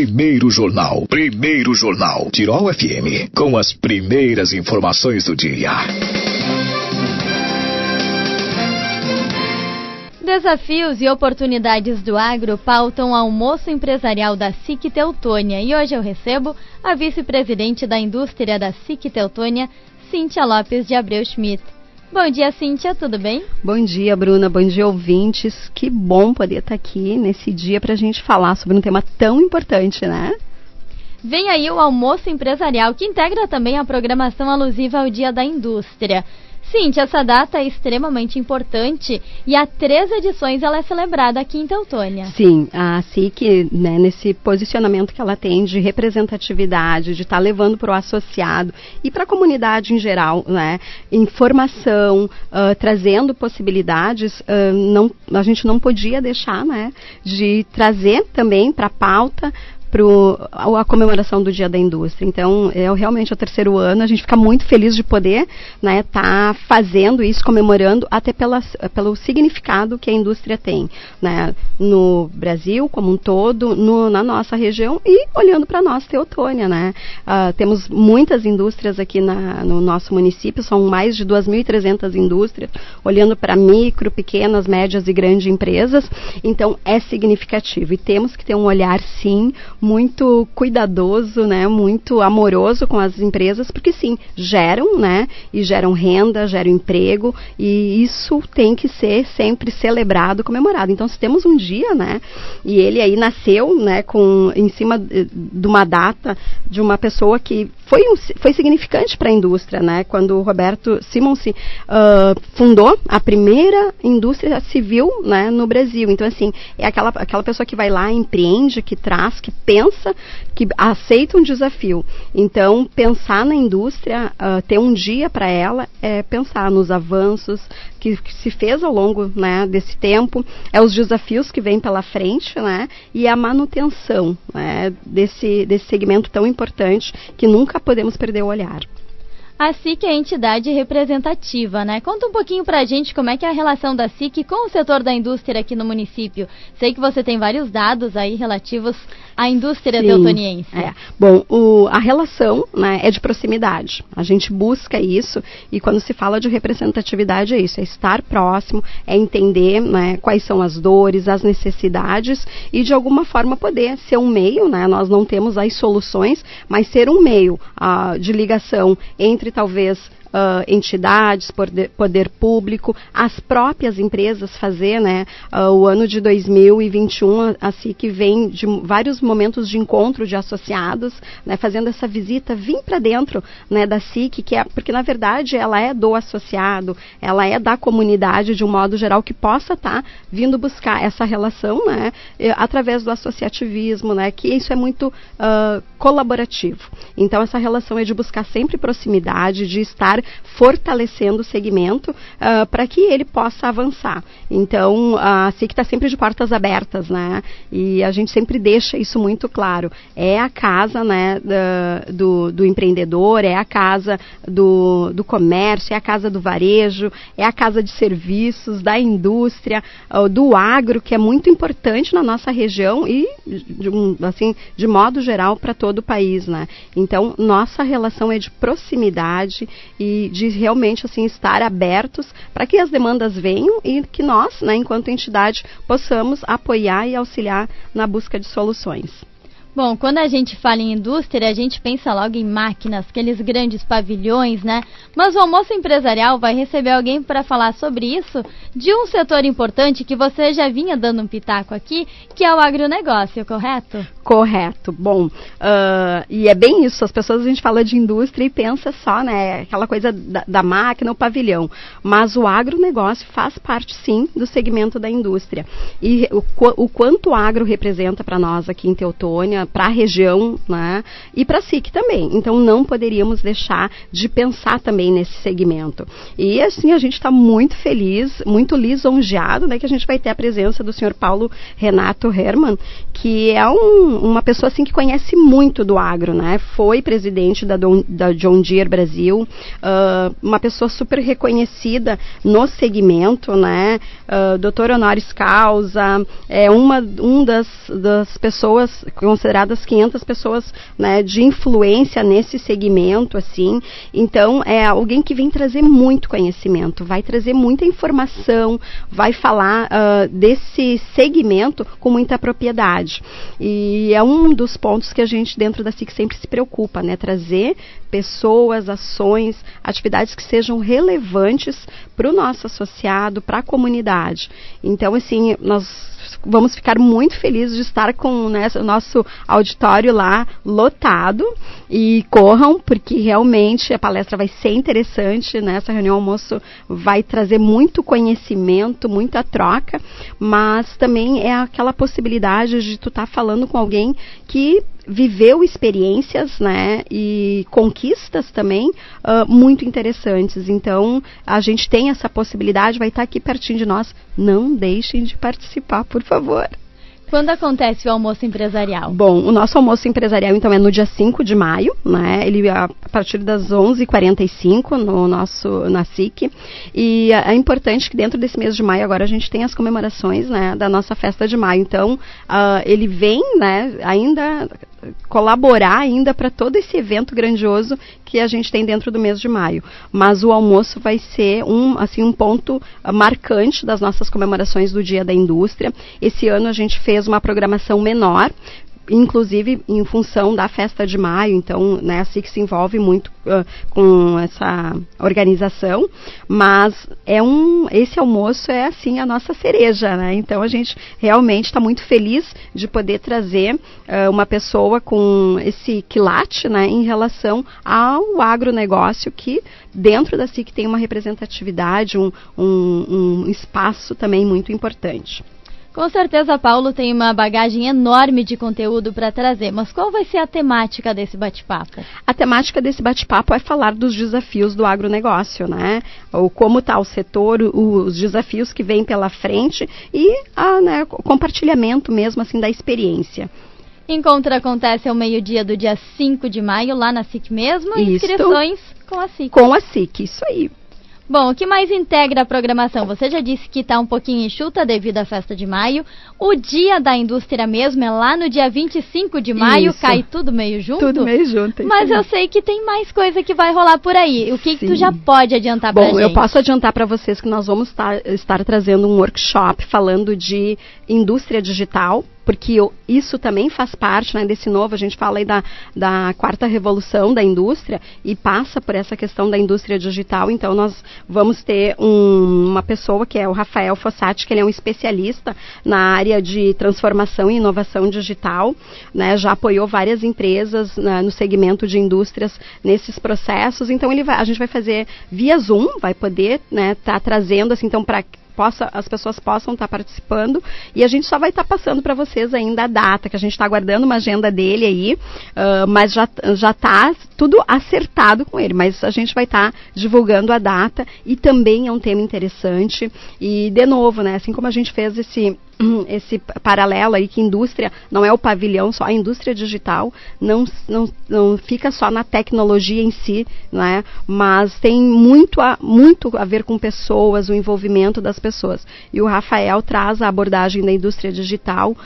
Primeiro Jornal, Tirol FM, com as primeiras informações do dia. Desafios e oportunidades do agro pautam o almoço empresarial da SIC Teutônia. E hoje eu recebo a vice-presidente da indústria da SIC Teutônia, Cíntia Lopes de Abreu Schmidt. Bom dia, Cíntia, tudo bem? Bom dia, Bruna, bom dia, ouvintes. Que bom poder estar aqui nesse dia para a gente falar sobre um tema tão importante, né? Vem aí o almoço empresarial, que integra também a programação alusiva ao Dia da Indústria. Cíntia, essa data é extremamente importante e há 3 edições ela é celebrada aqui em Teutônia. Sim, a SIC, né, nesse posicionamento que ela tem de representatividade, de estar levando para o associado e para a comunidade em geral, né, informação, trazendo possibilidades, a gente não podia deixar, né, de trazer também para a pauta a comemoração do Dia da Indústria. Então, realmente é o 3º ano, a gente fica muito feliz de poder, né, tá fazendo isso, comemorando, até pelo significado que a indústria tem, né, no Brasil como um todo, na nossa região e olhando para nós, Teutônia, né. Temos muitas indústrias aqui no nosso município, são mais de 2.300 indústrias, olhando para micro, pequenas, médias e grandes empresas, então é significativo e temos que ter um olhar, sim, muito cuidadoso, né, muito amoroso com as empresas, porque sim, geram, né, e geram renda, geram emprego, e isso tem que ser sempre celebrado, comemorado. Então, se temos um dia, né, e ele aí nasceu, né, em cima de uma data de uma pessoa que foi significante para a indústria, né, quando o Roberto Simonsen fundou a primeira indústria civil, né, no Brasil. Então, assim, é aquela pessoa que vai lá, empreende, que traz, que pensa, que aceita um desafio. Então, pensar na indústria, ter um dia para ela, é pensar nos avanços que se fez ao longo, né, desse tempo, os desafios que vêm pela frente, né, e a manutenção, né, desse segmento tão importante que nunca podemos perder o olhar. A SIC é a entidade representativa, né? Conta um pouquinho pra gente como é que é a relação da SIC com o setor da indústria aqui no município. Sei que você tem vários dados aí relativos à indústria teutoniense. Bom, a relação, né, é de proximidade. A gente busca isso e quando se fala de representatividade é isso, é estar próximo, é entender, né, quais são as dores, as necessidades e de alguma forma poder ser um meio, né? Nós não temos as soluções, mas ser um meio de ligação entre talvez entidades, poder público, as próprias empresas fazer, né, o ano de 2021, a SIC vem de vários momentos de encontro de associados, né, fazendo essa visita, vir para dentro, né, da SIC, porque na verdade ela é do associado, ela é da comunidade de um modo geral que possa estar vindo buscar essa relação, né, através do associativismo, né, que isso é muito colaborativo. Então essa relação é de buscar sempre proximidade, de estar fortalecendo o segmento para que ele possa avançar. Então, a SIC está sempre de portas abertas, né? E a gente sempre deixa isso muito claro. É a casa, né, do empreendedor, é a casa do comércio, é a casa do varejo, é a casa de serviços, da indústria, do agro, que é muito importante na nossa região e, de modo geral, para todo o país, né? Então, nossa relação é de proximidade e de realmente assim estar abertos para que as demandas venham e que nós, né, enquanto entidade, possamos apoiar e auxiliar na busca de soluções. Bom, quando a gente fala em indústria, a gente pensa logo em máquinas, aqueles grandes pavilhões, né? Mas o almoço empresarial vai receber alguém para falar sobre isso, de um setor importante que você já vinha dando um pitaco aqui, que é o agronegócio, correto? Correto. Bom, e é bem isso, as pessoas, a gente fala de indústria e pensa só, né, aquela coisa da máquina, o pavilhão, mas o agronegócio faz parte, sim, do segmento da indústria. E o quanto o agro representa para nós aqui em Teutônia, para a região, né, e para a SIC também. Então, não poderíamos deixar de pensar também nesse segmento. E, assim, a gente está muito feliz, muito lisonjeado, né, que a gente vai ter a presença do senhor Paulo Renato Hermann, que é uma pessoa, assim, que conhece muito do agro, né, foi presidente da John Deere Brasil, uma pessoa super reconhecida no segmento, né, doutor honoris causa, é das pessoas consideradas consideradas 500 pessoas, né, de influência nesse segmento, assim. Então, é alguém que vem trazer muito conhecimento, vai trazer muita informação, vai falar desse segmento com muita propriedade. E é um dos pontos que a gente, dentro da SIC, sempre se preocupa, né, trazer pessoas, ações, atividades que sejam relevantes para o nosso associado, para a comunidade. Então, assim, nós vamos ficar muito felizes de estar com, né, o nosso auditório lá lotado, e corram, porque realmente a palestra vai ser interessante, né? Essa reunião almoço vai trazer muito conhecimento, muita troca, mas também é aquela possibilidade de tu estar falando com alguém que viveu experiências, né, e conquistas também muito interessantes. Então, a gente tem essa possibilidade, vai estar aqui pertinho de nós. Não deixem de participar, por favor. Quando acontece o almoço empresarial? Bom, o nosso almoço empresarial, então, é no dia 5 de maio, né? Ele a partir das 11h45 na SIC. E é importante que dentro desse mês de maio, agora a gente tem as comemorações, né, da nossa festa de maio. Então, ele vem, né, ainda colaborar ainda para todo esse evento grandioso que a gente tem dentro do mês de maio. Mas o almoço vai ser um ponto marcante das nossas comemorações do Dia da Indústria. Esse ano a gente fez uma programação menor, inclusive em função da festa de maio. Então, né, a SIC se envolve muito com essa organização, mas esse almoço é assim a nossa cereja, né? Então a gente realmente está muito feliz de poder trazer uma pessoa com esse quilate, né, em relação ao agronegócio, que dentro da SIC tem uma representatividade, um espaço também muito importante. Com certeza, Paulo tem uma bagagem enorme de conteúdo para trazer, mas qual vai ser a temática desse bate-papo? A temática desse bate-papo é falar dos desafios do agronegócio, né? Ou como está o setor, os desafios que vêm pela frente e né, compartilhamento mesmo assim da experiência. Encontro acontece ao meio-dia do dia 5 de maio, lá na SIC mesmo, inscrições com a SIC. Com a SIC, isso aí. Bom, o que mais integra a programação? Você já disse que está um pouquinho enxuta devido à festa de maio. O Dia da Indústria mesmo é lá no dia 25 de maio, isso. Cai tudo meio junto? Tudo meio junto. Mas eu sei que tem mais coisa que vai rolar por aí. O que tu já pode adiantar pra gente? Bom, eu posso adiantar para vocês que nós vamos estar trazendo um workshop falando de indústria digital, porque isso também faz parte, né, desse novo, a gente fala aí da quarta revolução da indústria e passa por essa questão da indústria digital. Então nós vamos ter uma pessoa que é o Rafael Fossati, que ele é um especialista na área de transformação e inovação digital, né, já apoiou várias empresas no segmento de indústrias nesses processos. Então a gente vai fazer via Zoom, vai poder, né, tá trazendo assim, então para as pessoas possam estar participando, e a gente só vai estar passando para vocês ainda a data, que a gente está aguardando uma agenda dele aí, mas já está tudo acertado com ele, mas a gente vai estar divulgando a data, e também é um tema interessante, e de novo, né, assim como a gente fez esse paralelo aí, que indústria não é o pavilhão só, a indústria digital não fica só na tecnologia em si, né, mas tem muito a ver com pessoas, o envolvimento das pessoas. E o Rafael traz a abordagem da indústria digital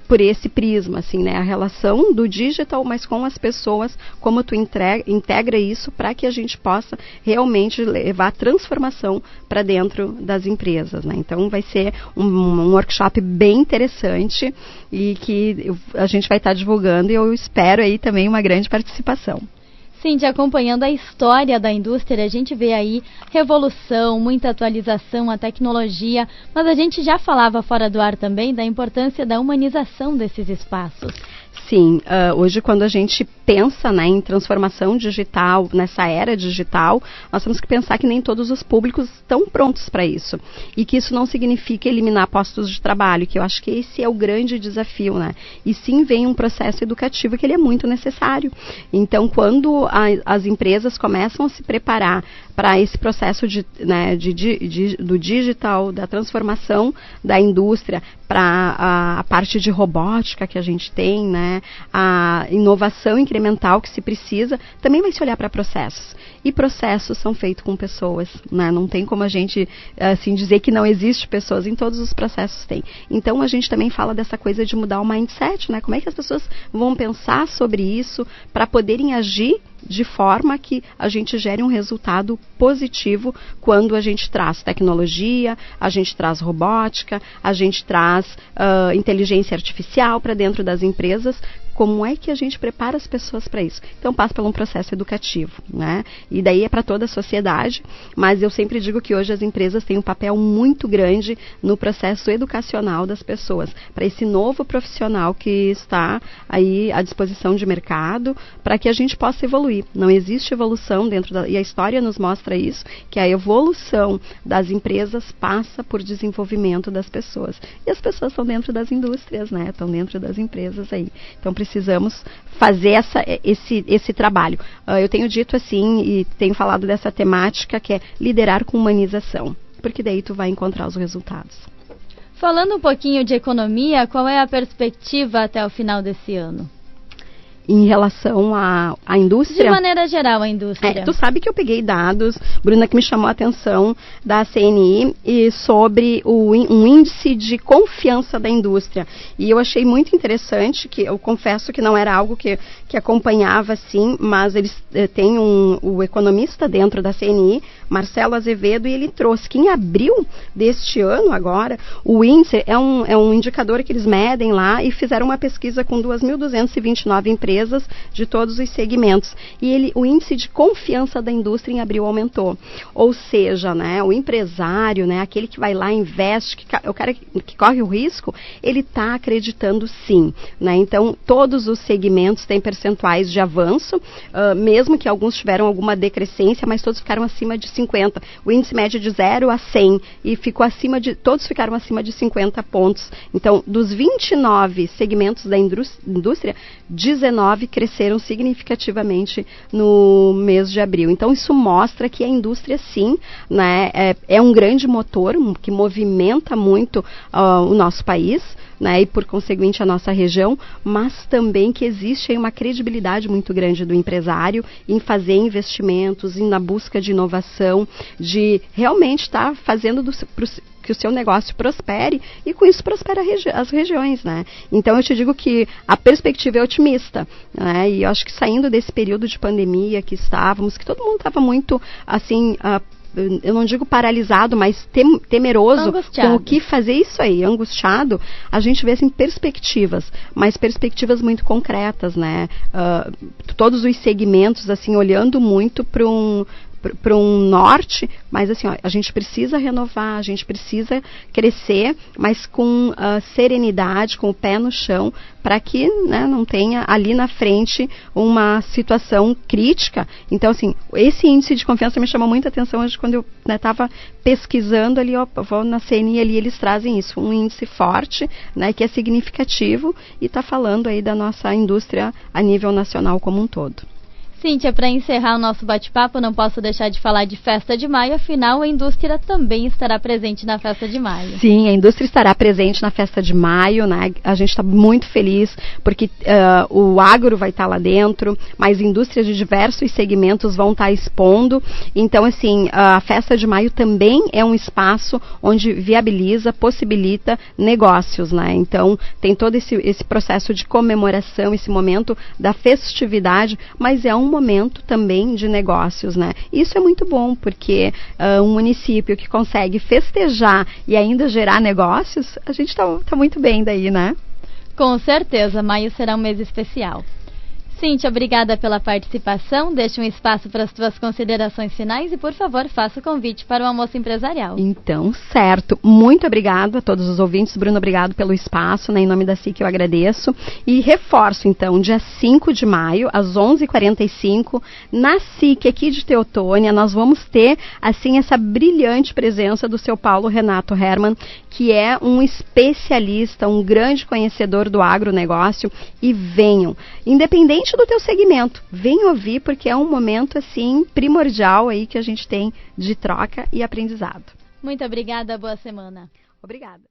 por esse prisma, assim, né, a relação do digital, mas com as pessoas, como tu integra isso para que a gente possa realmente levar transformação para dentro das empresas, né. Então vai ser um workshop bem interessante e que a gente vai estar divulgando, e eu espero aí também uma grande participação. Cintia, acompanhando a história da indústria, a gente vê aí revolução, muita atualização, a tecnologia, mas a gente já falava fora do ar também da importância da humanização desses espaços. Sim, hoje quando a gente pensa, né, em transformação digital, nessa era digital, nós temos que pensar que nem todos os públicos estão prontos para isso. E que isso não significa eliminar postos de trabalho, que eu acho que esse é o grande desafio, né? E sim vem um processo educativo que ele é muito necessário. Então, quando as empresas começam a se preparar para esse processo do digital, da transformação da indústria, para a parte de robótica que a gente tem, né, inovação incremental que se precisa, também vai se olhar para processos. E processos são feitos com pessoas, né? Não tem como a gente assim dizer que não existe pessoas, em todos os processos tem. Então a gente também fala dessa coisa de mudar o mindset, né? Como é que as pessoas vão pensar sobre isso para poderem agir de forma que a gente gere um resultado positivo quando a gente traz tecnologia, a gente traz robótica, a gente traz inteligência artificial para dentro das empresas. Como é que a gente prepara as pessoas para isso? Então passa por um processo educativo, né? E daí é para toda a sociedade, mas eu sempre digo que hoje as empresas têm um papel muito grande no processo educacional das pessoas, para esse novo profissional que está aí à disposição de mercado, para que a gente possa evoluir. Não existe evolução e a história nos mostra isso, que a evolução das empresas passa por desenvolvimento das pessoas. E as pessoas estão dentro das indústrias, né? Estão dentro das empresas aí. Então precisamos fazer esse trabalho. Eu tenho dito assim e tenho falado dessa temática que é liderar com humanização, porque daí tu vai encontrar os resultados. Falando um pouquinho de economia, qual é a perspectiva até o final desse ano? Em relação à indústria? De maneira geral, a indústria. Tu sabe que eu peguei dados, Bruna, que me chamou a atenção da CNI e sobre um índice de confiança da indústria. E eu achei muito interessante, que eu confesso que não era algo que acompanhava assim, mas eles têm o economista dentro da CNI, Marcelo Azevedo, e ele trouxe que em abril deste ano agora, o índice é um indicador que eles medem lá e fizeram uma pesquisa com 2.229 empresas de todos os segmentos. E o índice de confiança da indústria em abril aumentou. Ou seja, né, o empresário, né, aquele que vai lá e investe, o cara que corre o risco, ele está acreditando sim. Né? Então, todos os segmentos têm percentuais de avanço, mesmo que alguns tiveram alguma decrescência, mas todos ficaram acima de 50. O índice médio de 0 a 100 e todos ficaram acima de 50 pontos. Então, dos 29 segmentos da indústria, 19 cresceram significativamente no mês de abril. Então, isso mostra que a indústria, sim, né, é um grande motor que movimenta muito o nosso país, né, e por conseguinte a nossa região, mas também que existe aí uma credibilidade muito grande do empresário em fazer investimentos, na busca de inovação, de realmente estar fazendo que o seu negócio prospere e com isso prospera as regiões, né? Então eu te digo que a perspectiva é otimista, né? E eu acho que saindo desse período de pandemia que estávamos, que todo mundo estava muito assim, eu não digo paralisado, mas temeroso angustiado. Com o que fazer, isso aí, angustiado, a gente vê assim perspectivas, mas perspectivas muito concretas, né? Todos os segmentos assim olhando muito para um norte, mas assim, a gente precisa renovar, a gente precisa crescer, mas com serenidade, com o pé no chão, para que, né, não tenha ali na frente uma situação crítica. Então, assim, esse índice de confiança me chamou muita atenção hoje quando eu estava pesquisando ali, vou na CNI ali, eles trazem isso, um índice forte, né, que é significativo e está falando aí da nossa indústria a nível nacional como um todo. Cíntia, para encerrar o nosso bate-papo, não posso deixar de falar de Festa de Maio, afinal a indústria também estará presente na Festa de Maio. Sim, a indústria estará presente na Festa de Maio, né? A gente está muito feliz porque o agro vai estar lá dentro, mas indústrias de diversos segmentos vão estar expondo. Então, assim, a Festa de Maio também é um espaço onde viabiliza, possibilita negócios, né? Então, tem todo esse processo de comemoração, esse momento da festividade, mas é um momento também de negócios, né? Isso é muito bom, porque um município que consegue festejar e ainda gerar negócios, a gente tá muito bem daí, né? Com certeza, maio será um mês especial. Cíntia, obrigada pela participação. Deixe um espaço para as tuas considerações finais e, por favor, faça o convite para o almoço empresarial. Então, certo. Muito obrigado a todos os ouvintes. Bruno, obrigado pelo espaço, né? Em nome da SIC eu agradeço. E reforço, então, dia 5 de maio, às 11h45, na SIC aqui de Teotônia, nós vamos ter, assim, essa brilhante presença do seu Paulo Renato Hermann, que é um especialista, um grande conhecedor do agronegócio. E venham, independente do teu segmento, vem ouvir, porque é um momento assim primordial aí que a gente tem de troca e aprendizado. Muito obrigada, boa semana. Obrigada.